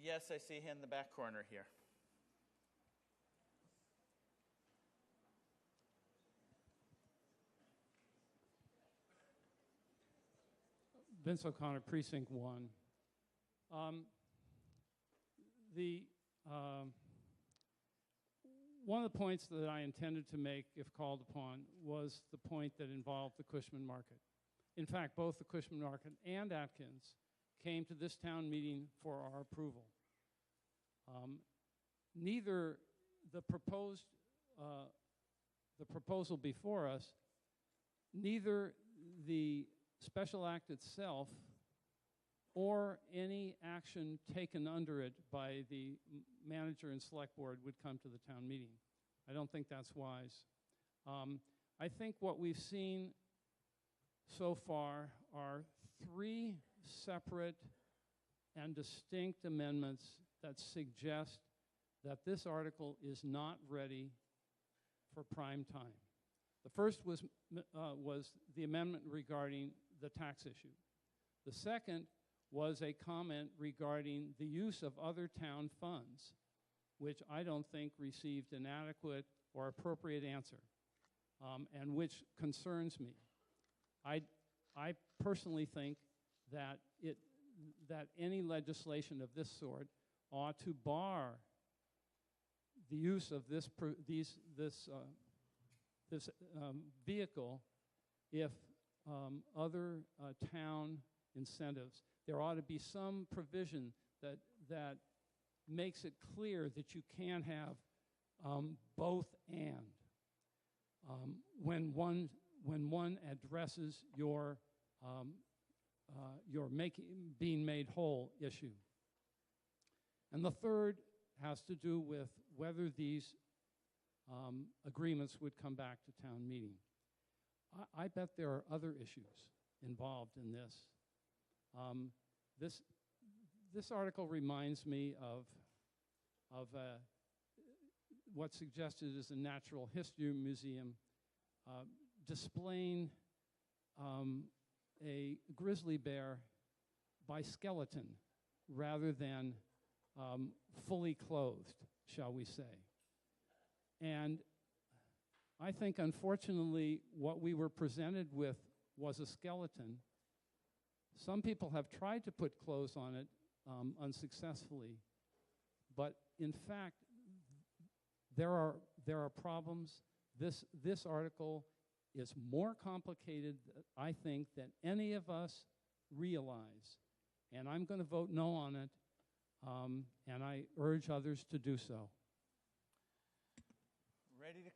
Yes, I see him in the back corner here. Vince O'Connor, Precinct 1. One of the points that I intended to make, if called upon, was the point that involved the Cushman Market. In fact, both the Cushman Market and Atkins came to this town meeting for our approval. Neither the proposal before us, neither the special act itself, or any action taken under it by the manager and select board would come to the town meeting. I don't think that's wise. I think what we've seen so far are 3 separate and distinct amendments that suggest that this article is not ready for prime time. The first was the amendment regarding the tax issue. The second was a comment regarding the use of other town funds, which I don't think received an adequate or appropriate answer, and which concerns me. I personally think that any legislation of this sort ought to bar the use of this vehicle if other town incentives. There ought to be some provision that makes it clear that you can't have both and when one addresses your being made whole issue. And the third has to do with whether these agreements would come back to town meeting. I bet there are other issues involved in this. This article reminds me of what's suggested as a natural history museum displaying a grizzly bear by skeleton rather than fully clothed, shall we say. And I think, unfortunately, what we were presented with was a skeleton. Some people have tried to put clothes on it unsuccessfully, but in fact, there are problems. This article is more complicated, I think, than any of us realize. And I'm going to vote no on it, and I urge others to do so. Ready to